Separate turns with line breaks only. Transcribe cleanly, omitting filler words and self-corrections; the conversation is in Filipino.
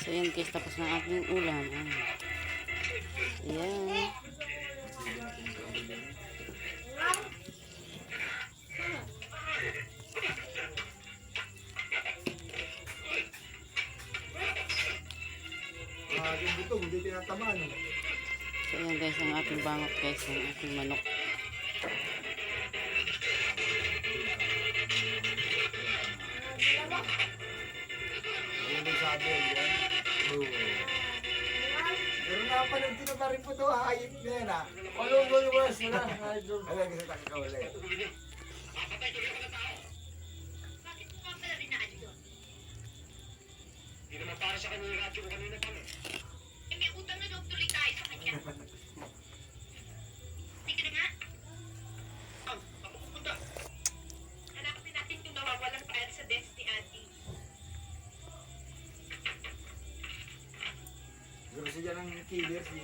So yan guys, tapos na ating ulam. Ayan.
Yung butong, hindi tinatama, no?
So ayan guys, ang ating bangot guys, ang ating manok.
Ano sabi yan? Pero napanood ko na pa rin po ito, hayip na yan, ha?
Walong was na. Idol.
Alam, kasi takikawala eh.
Hindi naman para sa kanya yung radyo ko kanina pa.
Eh, may utang na loob tuloy tayo sa kanya. Sige na nga.
Ako pupunta.
Hanapin natin yung nawawalang file sa desk ni Auntie.
Siguro siya ng killer, si